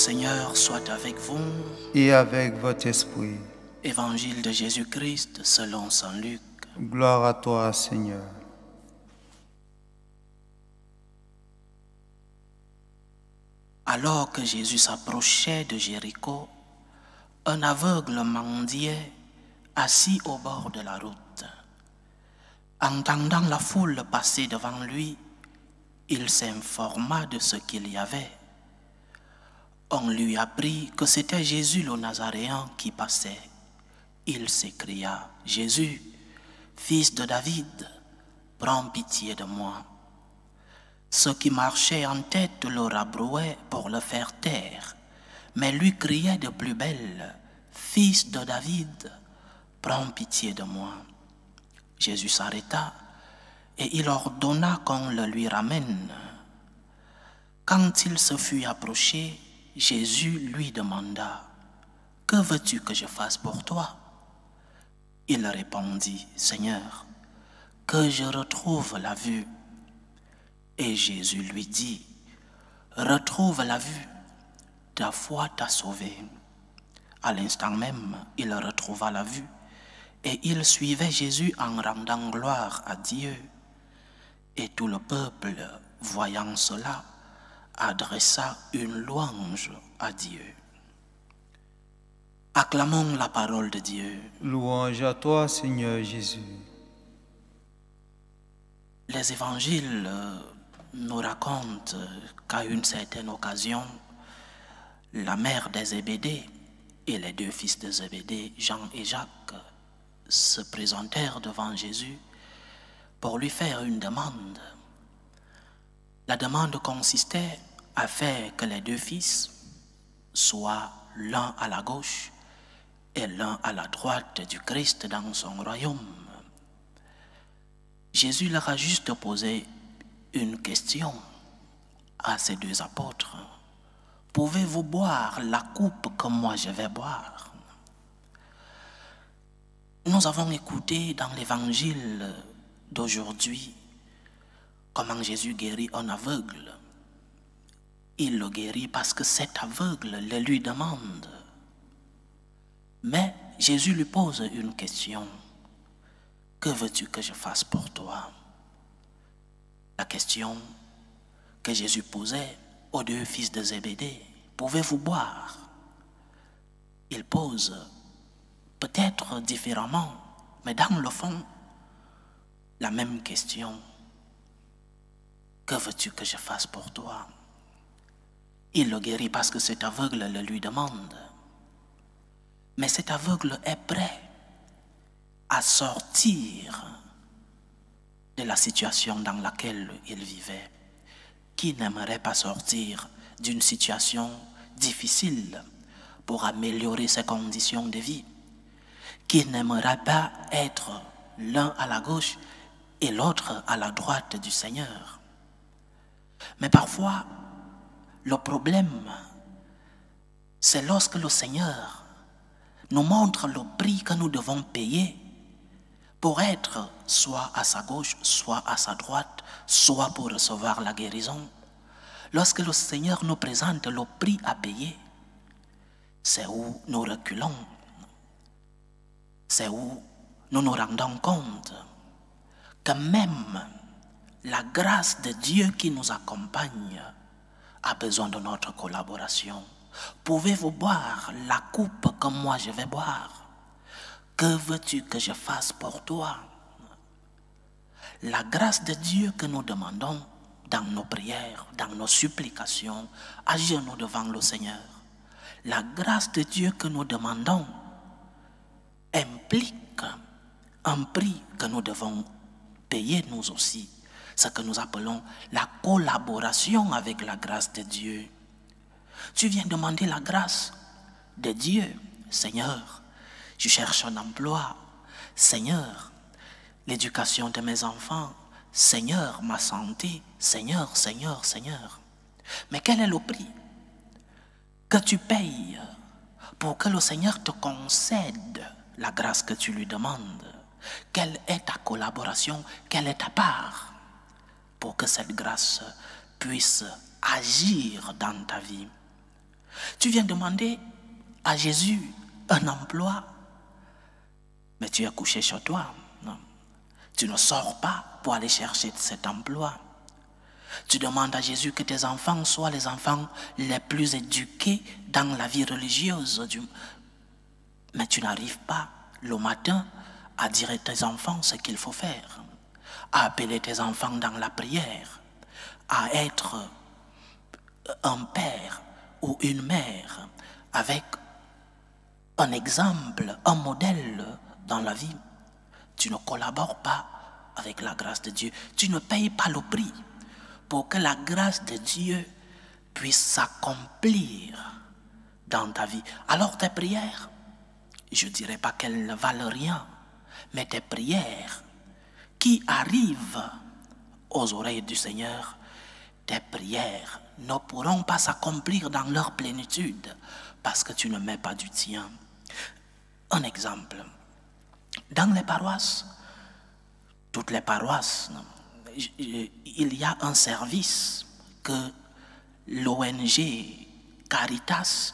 Seigneur soit avec vous. Et avec votre esprit. Évangile de Jésus-Christ selon saint Luc. Gloire à toi, Seigneur. Alors que Jésus s'approchait de Jéricho, un aveugle mendiait assis au bord de la route. Entendant la foule passer devant lui, il s'informa de ce qu'il y avait. On lui apprit que c'était Jésus le Nazaréen qui passait. Il s'écria, « Jésus, fils de David, prends pitié de moi. » Ceux qui marchaient en tête le rabrouaient pour le faire taire, mais lui criait de plus belle, « Fils de David, prends pitié de moi. » Jésus s'arrêta et il ordonna qu'on le lui ramène. Quand il se fut approché, Jésus lui demanda, « Que veux-tu que je fasse pour toi ?» Il répondit, « Seigneur, que je retrouve la vue. » Et Jésus lui dit, « Retrouve la vue, ta foi t'a sauvé. » À l'instant même, il retrouva la vue et il suivait Jésus en rendant gloire à Dieu. Et tout le peuple, voyant cela, adressa une louange à Dieu. Acclamons la parole de Dieu. Louange à toi, Seigneur Jésus. Les évangiles nous racontent qu'à une certaine occasion, la mère des Zébédée et les deux fils de Zébédée, Jean et Jacques, se présentèrent devant Jésus pour lui faire une demande. La demande consistait à faire que les deux fils soient l'un à la gauche et l'un à la droite du Christ dans son royaume. Jésus leur a juste posé une question à ces deux apôtres. Pouvez-vous boire la coupe que moi je vais boire? Nous avons écouté dans l'évangile d'aujourd'hui comment Jésus guérit un aveugle. Il le guérit parce que cet aveugle le lui demande. Mais Jésus lui pose une question. Que veux-tu que je fasse pour toi? La question que Jésus posait aux deux fils de Zébédée, pouvez-vous boire? Il pose peut-être différemment, mais dans le fond, la même question. Que veux-tu que je fasse pour toi? Il le guérit parce que cet aveugle le lui demande. Mais cet aveugle est prêt à sortir de la situation dans laquelle il vivait. Qui n'aimerait pas sortir d'une situation difficile pour améliorer ses conditions de vie? Qui n'aimerait pas être l'un à la gauche et l'autre à la droite du Seigneur? Mais parfois, le problème, c'est lorsque le Seigneur nous montre le prix que nous devons payer pour être soit à sa gauche, soit à sa droite, soit pour recevoir la guérison. Lorsque le Seigneur nous présente le prix à payer, c'est où nous reculons, c'est où nous nous rendons compte que même la grâce de Dieu qui nous accompagne a besoin de notre collaboration. Pouvez-vous boire la coupe que moi je vais boire? Que veux-tu que je fasse pour toi? La grâce de Dieu que nous demandons dans nos prières, dans nos supplications, à genoux devant le Seigneur. La grâce de Dieu que nous demandons implique un prix que nous devons payer nous aussi. Ce que nous appelons la collaboration avec la grâce de Dieu. Tu viens demander la grâce de Dieu. Seigneur, je cherche un emploi. Seigneur, l'éducation de mes enfants. Seigneur, ma santé. Seigneur, Seigneur, Seigneur. Mais quel est le prix que tu payes pour que le Seigneur te concède la grâce que tu lui demandes? Quelle est ta collaboration? Quelle est ta part pour que cette grâce puisse agir dans ta vie? Tu viens demander à Jésus un emploi, mais tu es couché chez toi. Non. Tu ne sors pas pour aller chercher cet emploi. Tu demandes à Jésus que tes enfants soient les enfants les plus éduqués dans la vie religieuse. Mais tu n'arrives pas le matin à dire à tes enfants ce qu'il faut faire, à appeler tes enfants dans la prière, à être un père ou une mère avec un exemple, un modèle dans la vie. Tu ne collabores pas avec la grâce de Dieu. Tu ne payes pas le prix pour que la grâce de Dieu puisse s'accomplir dans ta vie. Alors tes prières, je ne dirais pas qu'elles ne valent rien, mais tes prières qui arrivent aux oreilles du Seigneur, tes prières ne pourront pas s'accomplir dans leur plénitude parce que tu ne mets pas du tien. Un exemple, dans les paroisses, toutes les paroisses, il y a un service que l'ONG Caritas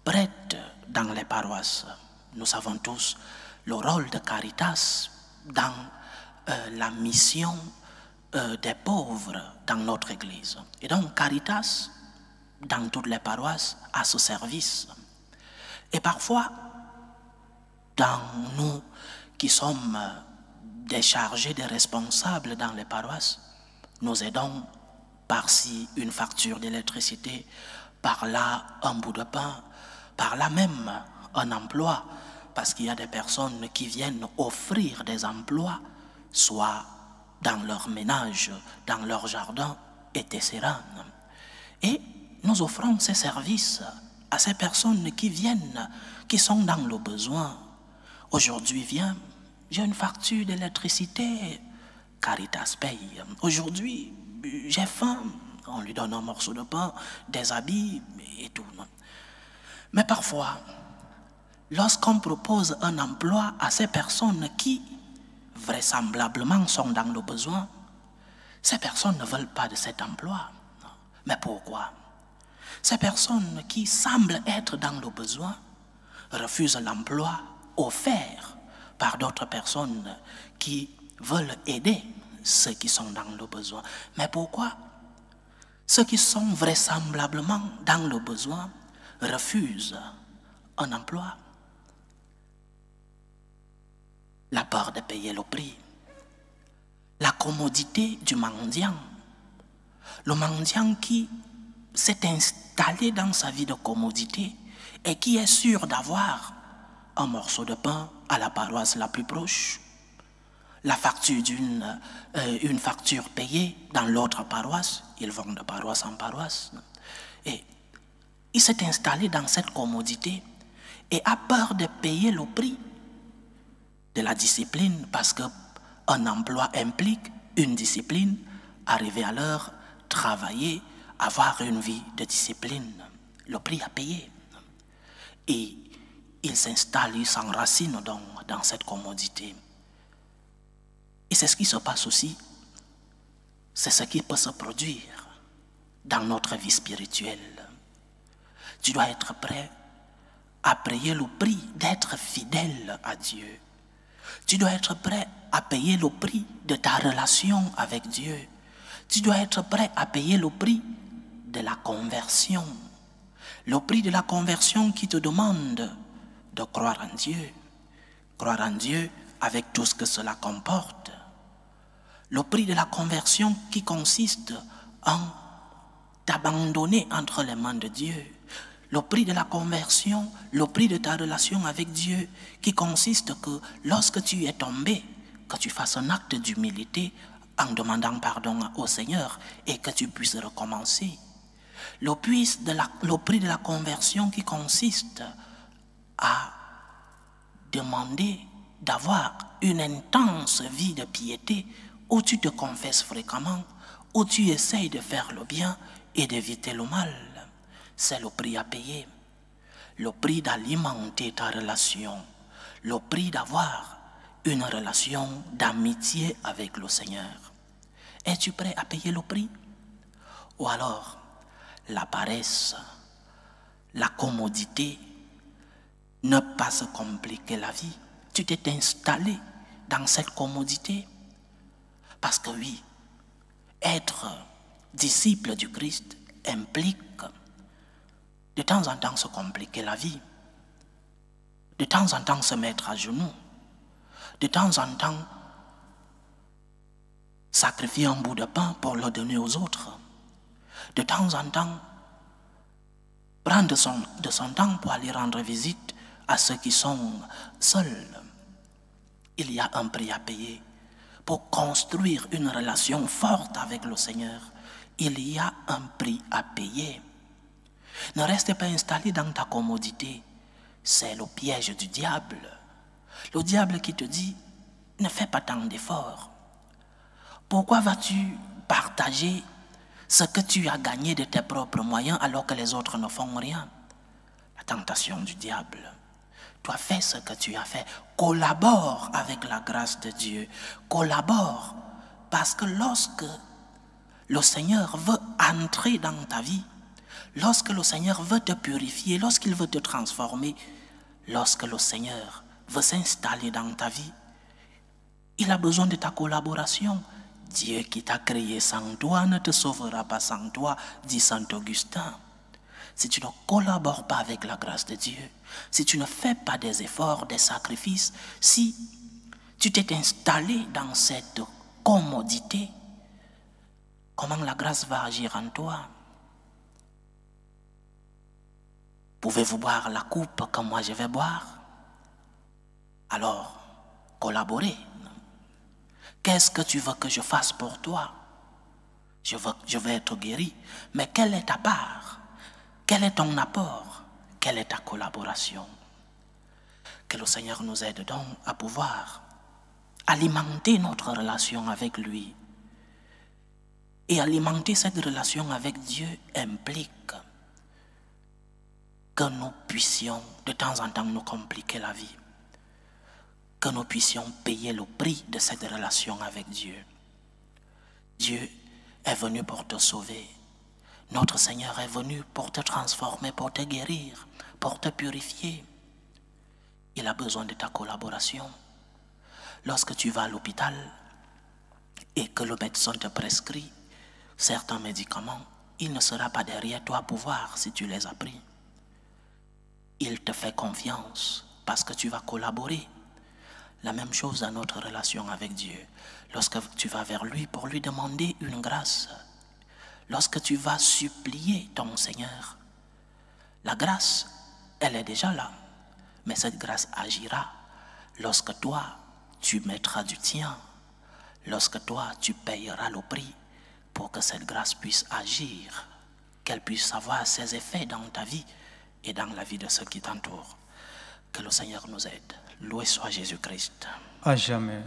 prête dans les paroisses. Nous savons tous le rôle de Caritas dans la mission des pauvres dans notre Église. Et donc Caritas, dans toutes les paroisses, a ce service. Et parfois, dans nous qui sommes des chargés, des responsables dans les paroisses, nous aidons par-ci une facture d'électricité, par-là un bout de pain, par-là même un emploi, parce qu'il y a des personnes qui viennent offrir des emplois, soit dans leur ménage, dans leur jardin, etc. Et nous offrons ces services à ces personnes qui viennent, qui sont dans le besoin. Aujourd'hui, viens, j'ai une facture d'électricité, Caritas paye. Aujourd'hui, j'ai faim, on lui donne un morceau de pain, des habits et tout. Mais parfois, lorsqu'on propose un emploi à ces personnes qui, vraisemblablement, sont dans le besoin, ces personnes ne veulent pas de cet emploi. Mais pourquoi? Ces personnes qui semblent être dans le besoin refusent l'emploi offert par d'autres personnes qui veulent aider ceux qui sont dans le besoin. Mais pourquoi? Ceux qui sont vraisemblablement dans le besoin refusent un emploi. La peur de payer le prix, la commodité du mendiant, le mendiant qui s'est installé dans sa vie de commodité et qui est sûr d'avoir un morceau de pain à la paroisse la plus proche, la facture une facture payée dans l'autre paroisse, ils vont de paroisse en paroisse, et il s'est installé dans cette commodité et a peur de payer le prix de la discipline, parce qu'un emploi implique une discipline, arriver à l'heure, travailler, avoir une vie de discipline, le prix à payer. Et il s'installe, il s'enracine donc dans cette commodité. Et c'est ce qui se passe aussi, c'est ce qui peut se produire dans notre vie spirituelle. Tu dois être prêt à payer le prix d'être fidèle à Dieu. Tu dois être prêt à payer le prix de ta relation avec Dieu. Tu dois être prêt à payer le prix de la conversion. Le prix de la conversion qui te demande de croire en Dieu. Croire en Dieu avec tout ce que cela comporte. Le prix de la conversion qui consiste en t'abandonner entre les mains de Dieu. Le prix de la conversion, le prix de ta relation avec Dieu, qui consiste que lorsque tu es tombé, que tu fasses un acte d'humilité en demandant pardon au Seigneur et que tu puisses recommencer. Le prix de la conversion qui consiste à demander d'avoir une intense vie de piété où tu te confesses fréquemment, où tu essayes de faire le bien et d'éviter le mal. C'est le prix à payer, le prix d'alimenter ta relation, le prix d'avoir une relation d'amitié avec le Seigneur. Es-tu prêt à payer le prix? Ou alors, la paresse, la commodité, ne pas se compliquer la vie. Tu t'es installé dans cette commodité. Parce que oui, être disciple du Christ implique de temps en temps se compliquer la vie, de temps en temps se mettre à genoux, de temps en temps sacrifier un bout de pain pour le donner aux autres, de temps en temps prendre de son temps pour aller rendre visite à ceux qui sont seuls. Il y a un prix à payer. Pour construire une relation forte avec le Seigneur, il y a un prix à payer. Ne reste pas installé dans ta commodité. C'est le piège du diable. Le diable qui te dit, ne fais pas tant d'efforts. Pourquoi vas-tu partager ce que tu as gagné de tes propres moyens alors que les autres ne font rien? La tentation du diable. Toi, fais ce que tu as fait. Collabore avec la grâce de Dieu. Collabore. Parce que lorsque le Seigneur veut entrer dans ta vie, lorsque le Seigneur veut te purifier, lorsqu'il veut te transformer, lorsque le Seigneur veut s'installer dans ta vie, il a besoin de ta collaboration. Dieu qui t'a créé sans toi ne te sauvera pas sans toi, dit saint Augustin. Si tu ne collabores pas avec la grâce de Dieu, si tu ne fais pas des efforts, des sacrifices, si tu t'es installé dans cette commodité, comment la grâce va agir en toi? Pouvez-vous boire la coupe que moi je vais boire? Alors, collaborez. Qu'est-ce que tu veux que je fasse pour toi? Je veux être guéri, mais quelle est ta part? Quel est ton apport? Quelle est ta collaboration? Que le Seigneur nous aide donc à pouvoir alimenter notre relation avec lui. Et alimenter cette relation avec Dieu implique que nous puissions de temps en temps nous compliquer la vie. Que nous puissions payer le prix de cette relation avec Dieu. Dieu est venu pour te sauver. Notre Seigneur est venu pour te transformer, pour te guérir, pour te purifier. Il a besoin de ta collaboration. Lorsque tu vas à l'hôpital et que le médecin te prescrit certains médicaments, il ne sera pas derrière toi pour voir si tu les as pris. Il te fait confiance parce que tu vas collaborer. La même chose dans notre relation avec Dieu. Lorsque tu vas vers lui pour lui demander une grâce, lorsque tu vas supplier ton Seigneur, la grâce, elle est déjà là. Mais cette grâce agira lorsque toi, tu mettras du tien, lorsque toi, tu payeras le prix pour que cette grâce puisse agir, qu'elle puisse avoir ses effets dans ta vie et dans la vie de ceux qui t'entourent. Que le Seigneur nous aide. Loué soit Jésus-Christ. À jamais.